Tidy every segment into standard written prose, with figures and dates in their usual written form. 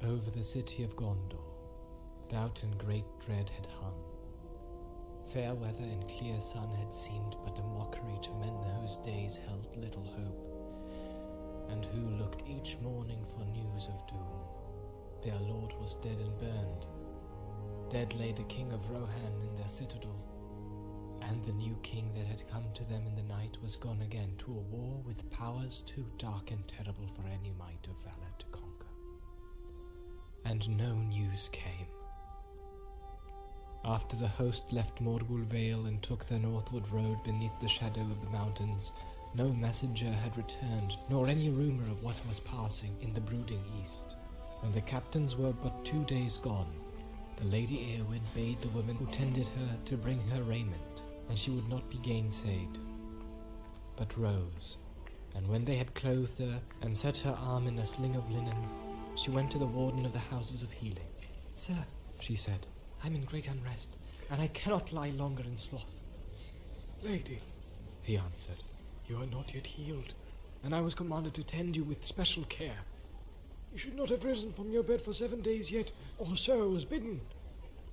Over the city of Gondor, doubt and great dread had hung. Fair weather and clear sun had seemed but a mockery to men whose days held little hope, and who looked each morning for news of doom. Their lord was dead and burned. Dead lay the king of Rohan in their citadel, and the new king that had come to them in the night was gone again to a war with powers too dark and terrible for any might of valor to conquer. And no news came. After the host left Morgul Vale and took the northward road beneath the shadow of the mountains, no messenger had returned, nor any rumour of what was passing in the brooding east. When the captains were but 2 days gone, the Lady Eowyn bade the women who tended her to bring her raiment, and she would not be gainsaid, but rose, and when they had clothed her and set her arm in a sling of linen, she went to the warden of the houses of healing. "Sir," she said, "I'm in great unrest, and I cannot lie longer in sloth." "Lady," he answered, "you are not yet healed, and I was commanded to tend you with special care. You should not have risen from your bed for 7 days yet, or so I was bidden.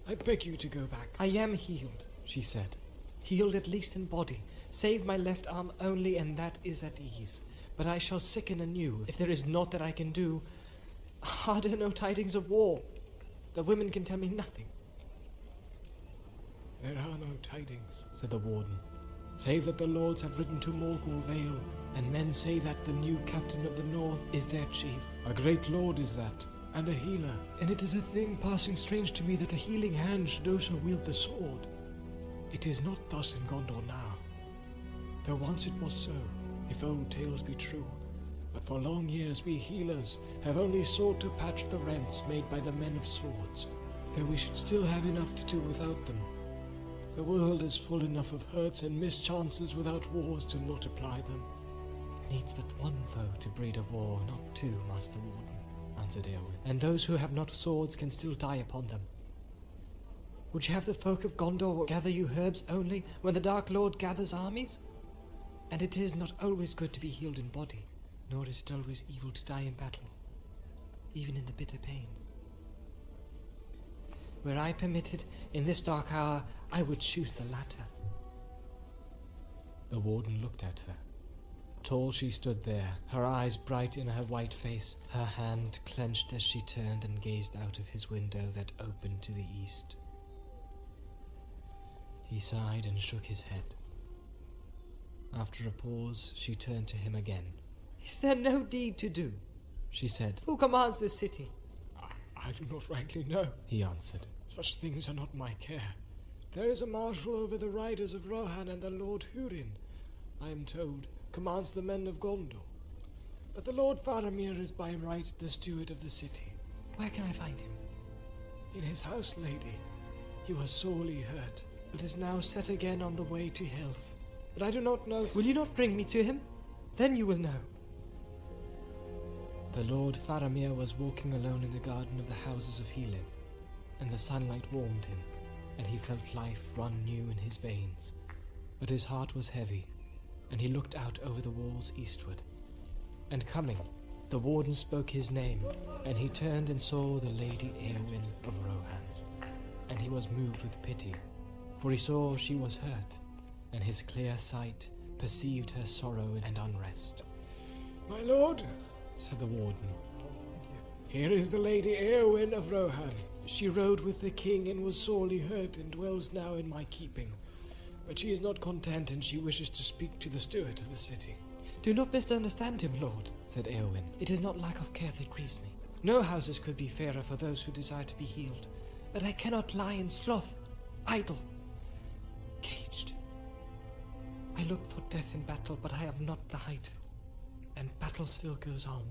I beg you to go back." "I am healed," she said, "healed at least in body, save my left arm only, and that is at ease. But I shall sicken anew, if there is naught that I can do. Are there no tidings of war? The women can tell me nothing." "There are no tidings," said the warden, "save that the lords have ridden to Morgul Vale, and men say that the new captain of the north is their chief. A great lord is that, and a healer, and it is a thing passing strange to me that a healing hand should also wield the sword. It is not thus in Gondor now, though once it was so, if old tales be true. But for long years we healers have only sought to patch the rents made by the men of swords, though we should still have enough to do without them. The world is full enough of hurts and mischances without wars to multiply them." "It needs but one foe to breed a war, not two, Master Warden," answered Eowyn, "and those who have not swords can still die upon them. Would you have the folk of Gondor gather you herbs only, when the Dark Lord gathers armies? And it is not always good to be healed in body, nor is it always evil to die in battle, even in the bitter pain. Were I permitted, in this dark hour, I would choose the latter." The warden looked at her. Tall she stood there, her eyes bright in her white face, her hand clenched as she turned and gazed out of his window that opened to the east. He sighed and shook his head. After a pause, she turned to him again. "Is there no deed to do?" she said. "Who commands this city?" I do not rightly know," he answered. "Such things are not my care. There is a marshal over the riders of Rohan, and the Lord Húrin, I am told, commands the men of Gondor. But the Lord Faramir is by right the steward of the city." "Where can I find him?" "In his house, lady. He was sorely hurt, but is now set again on the way to health. But I do not know—" "Will you not bring me to him? Then you will know." The Lord Faramir was walking alone in the garden of the houses of healing, and the sunlight warmed him, and he felt life run new in his veins. But his heart was heavy, and he looked out over the walls eastward. And coming, the warden spoke his name, and he turned and saw the Lady Eowyn of Rohan. And he was moved with pity, for he saw she was hurt, and his clear sight perceived her sorrow and unrest. "My lord," said the warden, "here is the Lady Eowyn of Rohan. She rode with the king and was sorely hurt and dwells now in my keeping. But she is not content, and she wishes to speak to the steward of the city." "Do not misunderstand him, lord," said Eowyn. "It is not lack of care that grieves me. No houses could be fairer for those who desire to be healed. But I cannot lie in sloth, idle, caged. I look for death in battle, but I have not the height, and battle still goes on."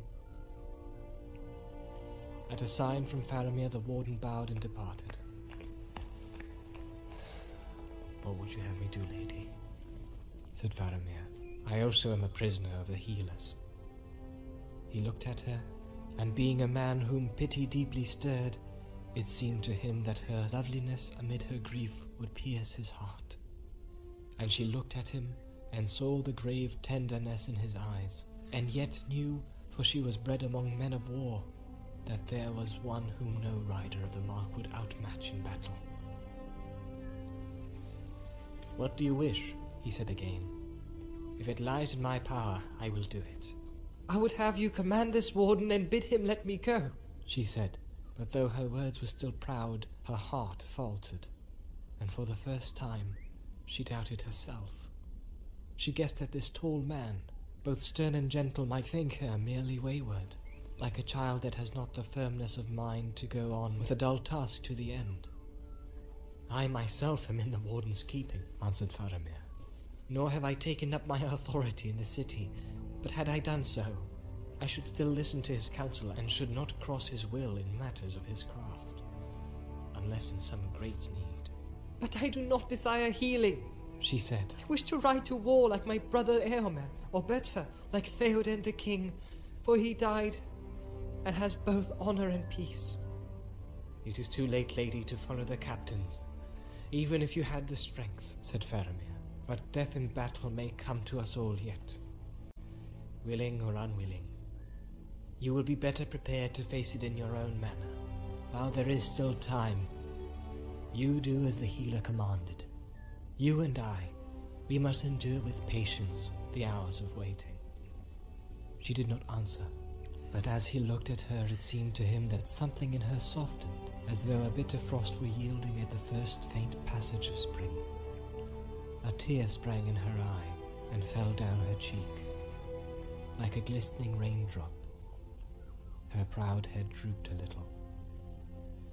At a sign from Faramir, the warden bowed and departed. "What would you have me do, lady?" said Faramir. "I also am a prisoner of the healers." He looked at her, and being a man whom pity deeply stirred, it seemed to him that her loveliness amid her grief would pierce his heart. And she looked at him, and saw the grave tenderness in his eyes, and yet knew, for she was bred among men of war, that there was one whom no rider of the mark would outmatch in battle. "What do you wish?" he said again. "If it lies in my power, I will do it." "I would have you command this warden and bid him let me go," she said, but though her words were still proud, her heart faltered, and for the first time she doubted herself. She guessed that this tall man, both stern and gentle, might think her merely wayward, like a child that has not the firmness of mind to go on with a dull task to the end. "I myself am in the warden's keeping," answered Faramir. "Nor have I taken up my authority in the city, but had I done so, I should still listen to his counsel and should not cross his will in matters of his craft, unless in some great need." "But I do not desire healing," she said. "I wish to ride to war like my brother Eowyn, or better, like Steward and The King, for he died and has both honor and peace." "It is too late, lady, to follow the captains, even if you had the strength," said Faramir. "But death in battle may come to us all yet, willing or unwilling. You will be better prepared to face it in your own manner. While there is still time, you do as the healer commanded. You and I, we must endure with patience the hours of waiting." She did not answer, but as he looked at her, it seemed to him that something in her softened, as though a bitter frost were yielding at the first faint passage of spring. A tear sprang in her eye and fell down her cheek, like a glistening raindrop. Her proud head drooped a little.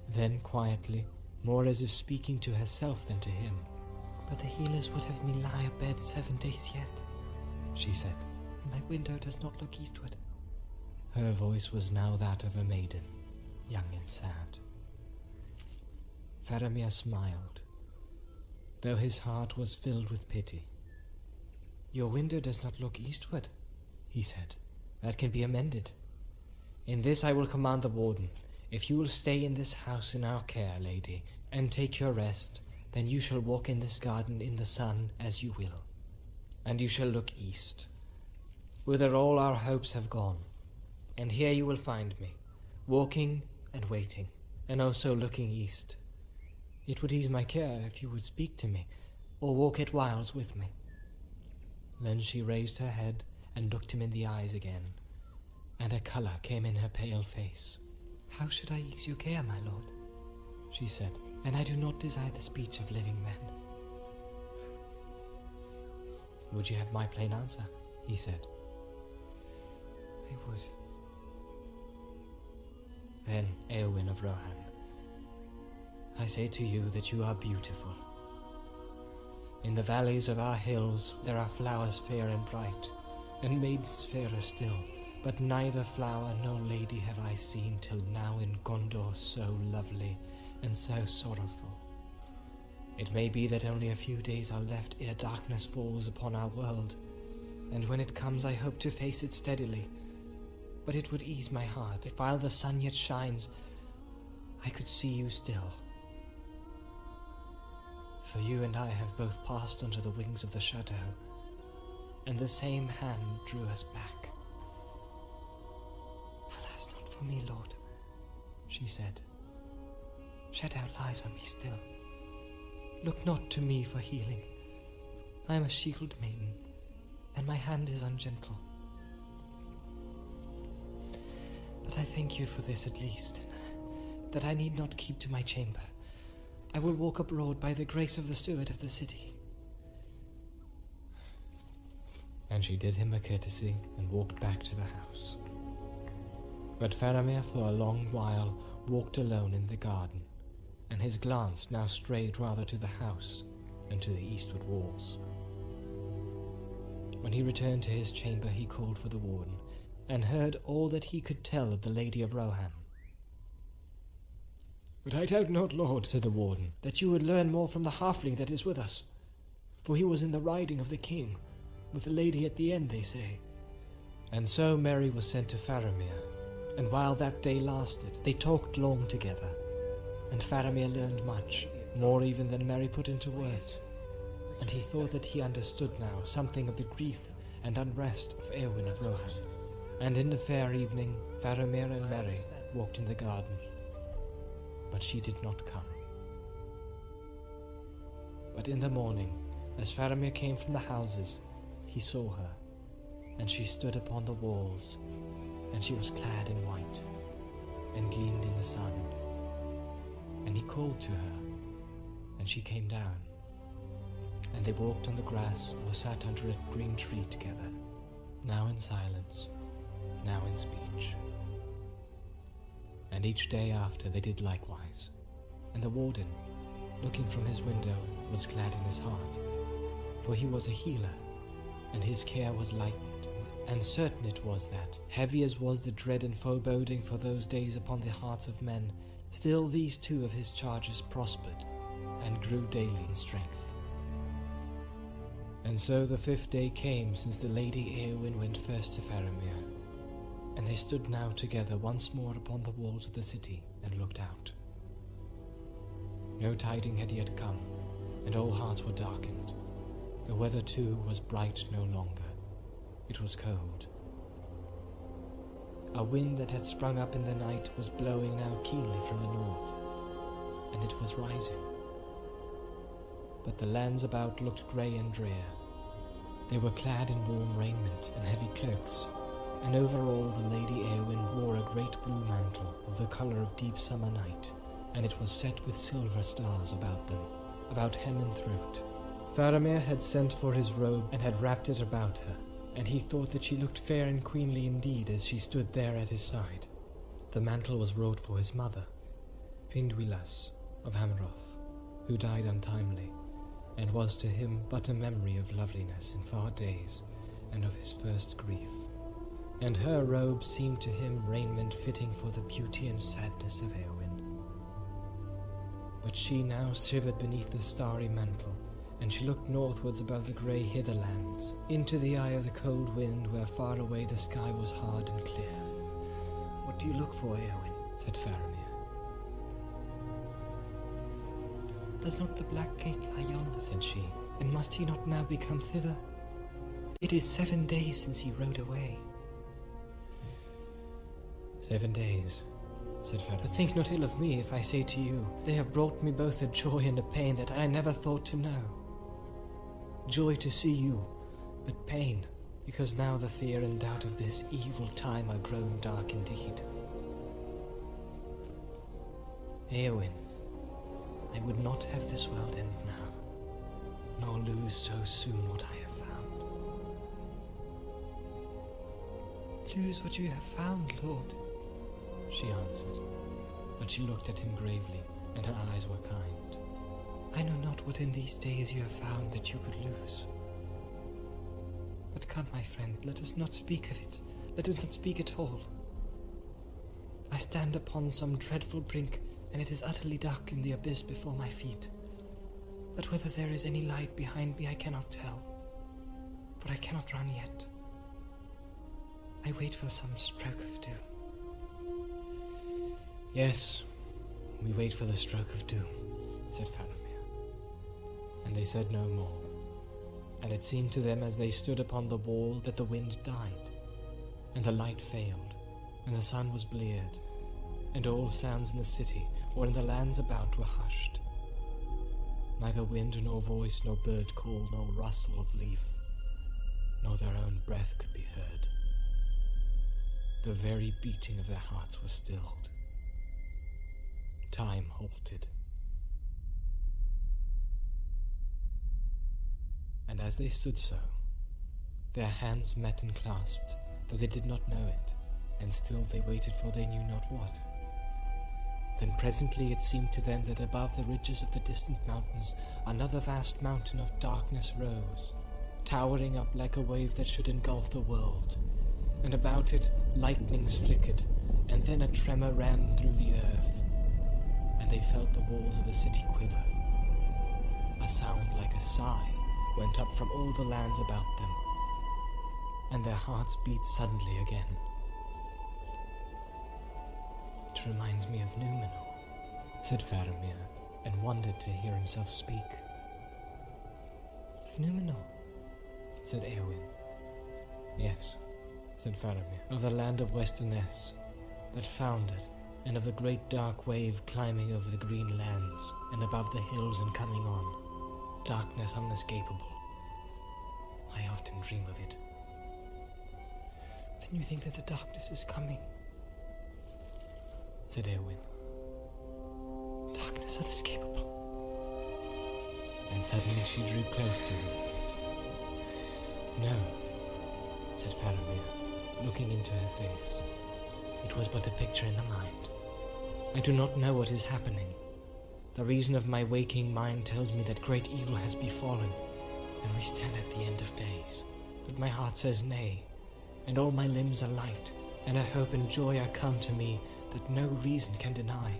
Then quietly, more as if speaking to herself than to him, "But the healers would have me lie abed 7 days yet," she said, "and my window does not look eastward." Her voice was now that of a maiden, young and sad. Faramir smiled, though his heart was filled with pity. "Your window does not look eastward," he said. "That can be amended. In this I will command the warden. If you will stay in this house in our care, lady, and take your rest, then you shall walk in this garden in the sun as you will. And you shall look east, whither all our hopes have gone. And here you will find me, walking and waiting, and also looking east. It would ease my care if you would speak to me, or walk at whiles with me." Then she raised her head and looked him in the eyes again, and a colour came in her pale face. "How should I ease your care, my lord?" she said, "and I do not desire the speech of living men." "Would you have my plain answer?" he said. "I would." "Then, Eowyn of Rohan, I say to you that you are beautiful. In the valleys of our hills there are flowers fair and bright, and maidens fairer still, but neither flower nor lady have I seen till now in Gondor so lovely and so sorrowful. It may be that only a few days are left ere darkness falls upon our world, and when it comes I hope to face it steadily. But it would ease my heart if while the sun yet shines, I could see you still. For you and I have both passed under the wings of the shadow, and the same hand drew us back." "Alas, not for me, lord," she said. "Shadow lies on me still. Look not to me for healing. I am a shield maiden, and my hand is ungentle. But I thank you for this at least, that I need not keep to my chamber. I will walk abroad by the grace of the steward of the city." And she did him a courtesy and walked back to the house. But Faramir for a long while walked alone in the garden, and his glance now strayed rather to the house than to the eastward walls. When he returned to his chamber he called for the warden, and heard all that he could tell of the Lady of Rohan. "But I doubt not, lord," said the warden, "that you would learn more from the halfling that is with us, for he was in the riding of the king, with the lady at the end, they say." And so Merry was sent to Faramir, and while that day lasted, they talked long together, and Faramir learned much, more even than Merry put into words, and he thought that he understood now something of the grief and unrest of Eowyn of Rohan. And in the fair evening, Faramir and Merry walked in the garden, but she did not come. But in the morning, as Faramir came from the houses, he saw her, and she stood upon the walls, and she was clad in white, and gleamed in the sun. And he called to her, and she came down, and they walked on the grass or sat under a green tree together, now in silence, now in speech. And each day after they did likewise, and the warden, looking from his window, was glad in his heart, for he was a healer, and his care was lightened, and certain it was that, heavy as was the dread and foreboding for those days upon the hearts of men, still these two of his charges prospered, and grew daily in strength. And so the 5th day came since the Lady Eowyn went first to Faramir, and they stood now together once more upon the walls of the city, and looked out. No tiding had yet come, and all hearts were darkened. The weather too was bright no longer. It was cold. A wind that had sprung up in the night was blowing now keenly from the north, and it was rising. But the lands about looked grey and drear. They were clad in warm raiment and heavy cloaks, and over all the Lady Eowyn wore a great blue mantle of the colour of deep summer night, and it was set with silver stars about them, about hem and throat. Faramir had sent for his robe and had wrapped it about her, and he thought that she looked fair and queenly indeed as she stood there at his side. The mantle was wrought for his mother, Findwilas of Amroth, who died untimely, and was to him but a memory of loveliness in far days, and of his first grief. And her robe seemed to him raiment fitting for the beauty and sadness of Eowyn. But she now shivered beneath the starry mantle, and she looked northwards above the grey hitherlands, into the eye of the cold wind, where far away the sky was hard and clear. "What do you look for, Eowyn?" said Faramir. "Does not the black gate lie yonder?" said she, "and must he not now be come thither? It is 7 days since he rode away." 7 days, said Faramir. "But think not ill of me if I say to you, they have brought me both a joy and a pain that I never thought to know. Joy to see you, but pain, because now the fear and doubt of this evil time are grown dark indeed. Eowyn, I would not have this world end now, nor lose so soon what I have found." "Lose what you have found, Lord," she answered, but she looked at him gravely, and her eyes were kind. "I know not what in these days you have found that you could lose. But come, my friend, let us not speak of it. Let us not speak at all. I stand upon some dreadful brink, and it is utterly dark in the abyss before my feet. But whether there is any light behind me I cannot tell, for I cannot run yet. I wait for some stroke of doom." "Yes, we wait for the stroke of doom," said Faramir. And they said no more, and it seemed to them as they stood upon the wall that the wind died, and the light failed, and the sun was bleared, and all sounds in the city or in the lands about were hushed. Neither wind nor voice nor bird call nor rustle of leaf, nor their own breath could be heard. The very beating of their hearts was stilled. Time halted. And as they stood so, their hands met and clasped, though they did not know it, and still they waited for they knew not what. Then presently it seemed to them that above the ridges of the distant mountains another vast mountain of darkness rose, towering up like a wave that should engulf the world, and about it lightnings flickered, and then a tremor ran through the earth, and they felt the walls of the city quiver. A sound like a sigh went up from all the lands about them, and their hearts beat suddenly again. "It reminds me of Númenor," said Faramir, and wondered to hear himself speak. "Of Númenor?" said Eowyn. "Yes," said Faramir, "of the land of Westernesse, that foundered and of the great dark wave climbing over the green lands, and above the hills and coming on, darkness unescapable. I often dream of it. Then you think that the darkness is coming? Said Eowyn. Darkness unescapable. And suddenly she drew close to him. No, said Faramir, looking into her face. It was but a picture in the mind. I do not know what is happening. The reason of my waking mind tells me that great evil has befallen, and we stand at the end of days. But my heart says nay, and all my limbs are light, and a hope and joy are come to me that no reason can deny.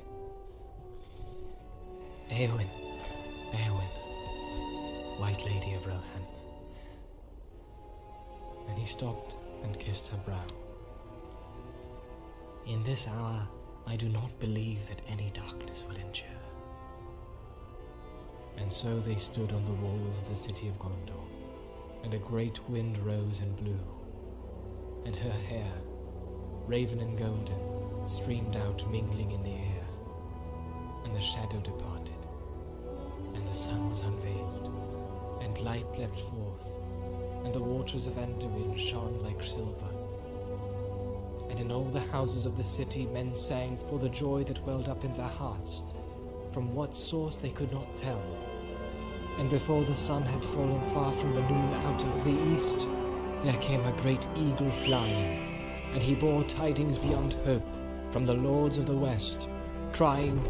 Eowyn, White Lady of Rohan. And he stopped and kissed her brow. In this hour, I do not believe that any darkness will endure. And so they stood on the walls of the city of Gondor, and a great wind rose and blew, and her hair, raven and golden, streamed out mingling in the air, and the shadow departed, and the sun was unveiled, and light leapt forth, and the waters of Anduin shone like silver. And in all the houses of the city men sang for the joy that welled up in their hearts, from what source they could not tell. And before the sun had fallen far from the noon out of the east, there came a great eagle flying, and he bore tidings beyond hope from the lords of the west, crying,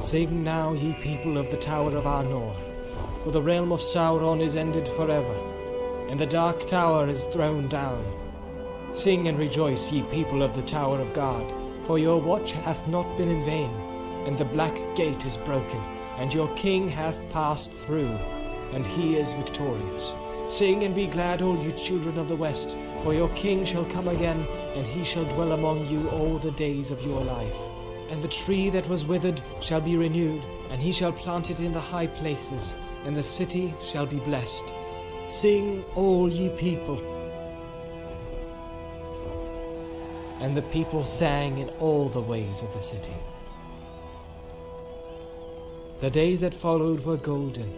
Sing now, ye people of the Tower of Arnor, for the realm of Sauron is ended forever, and the dark tower is thrown down. Sing and rejoice, ye people of the Tower of God, for your watch hath not been in vain, and the black gate is broken, and your king hath passed through, and he is victorious. Sing and be glad, all you children of the west, for your king shall come again, and he shall dwell among you all the days of your life. And the tree that was withered shall be renewed, and he shall plant it in the high places, and the city shall be blessed. Sing, all ye people. And the people sang in all the ways of the city. The days that followed were golden,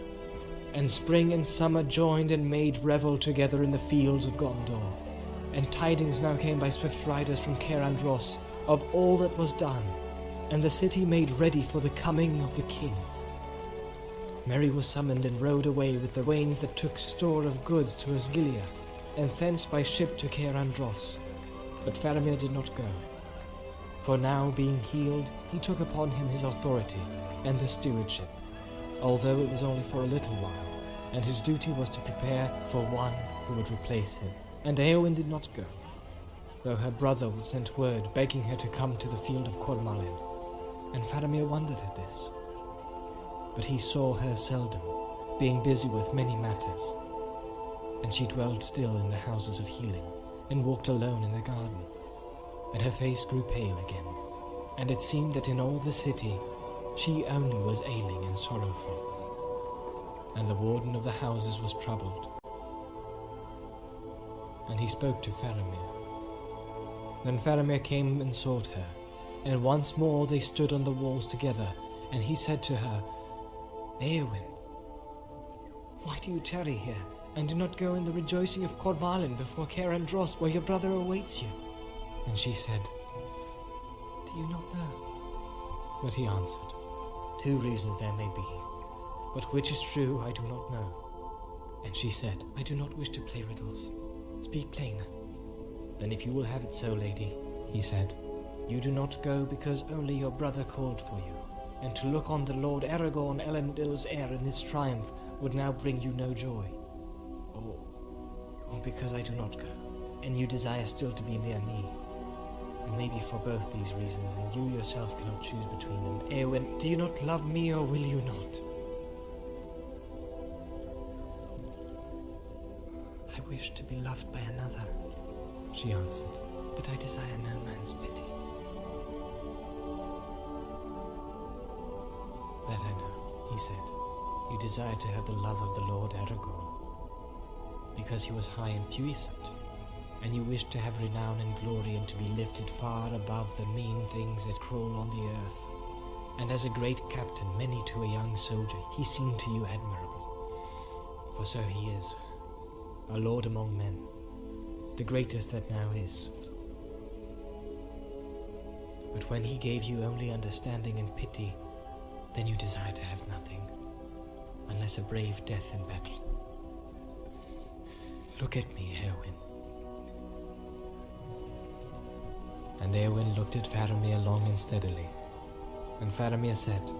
and spring and summer joined and made revel together in the fields of Gondor. And tidings now came by swift riders from Caer Andros of all that was done, and the city made ready for the coming of the king. Merry was summoned and rode away with the wains that took store of goods to Osgiliath, and thence by ship to Caer Andros. But Faramir did not go, for now, being healed, he took upon him his authority and the stewardship, although it was only for a little while, and his duty was to prepare for one who would replace him. And Eowyn did not go, though her brother sent word begging her to come to the field of Cormalin, and Faramir wondered at this. But he saw her seldom, being busy with many matters, and she dwelled still in the houses of healing, and walked alone in the garden, and her face grew pale again, and it seemed that in all the city she only was ailing and sorrowful, and the warden of the houses was troubled. And he spoke to Faramir. Then Faramir came and sought her, and once more they stood on the walls together, and he said to her, Eowyn, why do you tarry here, and do not go in the rejoicing of Cormalin before Caer Andros, where your brother awaits you? And she said, Do you not know? But he answered, 2 reasons there may be, but which is true I do not know. And she said, I do not wish to play riddles. Speak plain. Then if you will have it so, lady, he said, you do not go because only your brother called for you, and to look on the Lord Aragorn, Elendil's heir, in his triumph would now bring you no joy. Or because I do not go, and you desire still to be near me. And maybe for both these reasons, and you yourself cannot choose between them. Eowyn, do you not love me, or will you not? I wish to be loved by another, she answered, but I desire no man's pity. That I know, he said. You desire to have the love of the Lord Aragorn, because he was high and puissant, and you wished to have renown and glory and to be lifted far above the mean things that crawl on the earth. And as a great captain, many to a young soldier, he seemed to you admirable. For so he is, a lord among men, the greatest that now is. But when he gave you only understanding and pity, then you desire to have nothing, unless a brave death in battle. Look at me, Eowyn. And Eowyn looked at Faramir long and steadily, and Faramir said,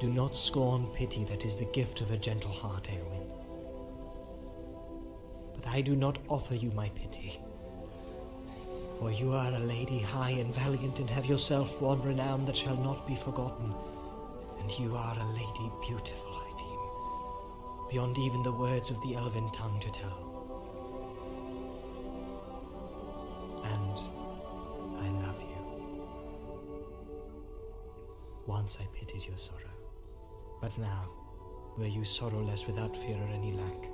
Do not scorn pity that is the gift of a gentle heart, Eowyn. But I do not offer you my pity, for you are a lady high and valiant, and have yourself won renown that shall not be forgotten, and you are a lady beautiful, I deem, beyond even the words of the elven tongue to tell. And I love you. Once I pitied your sorrow, but now, were you sorrowless without fear or any lack,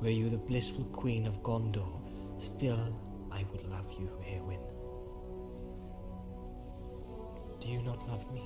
were you the blissful queen of Gondor, still I would love you, Eowyn. Do you not love me?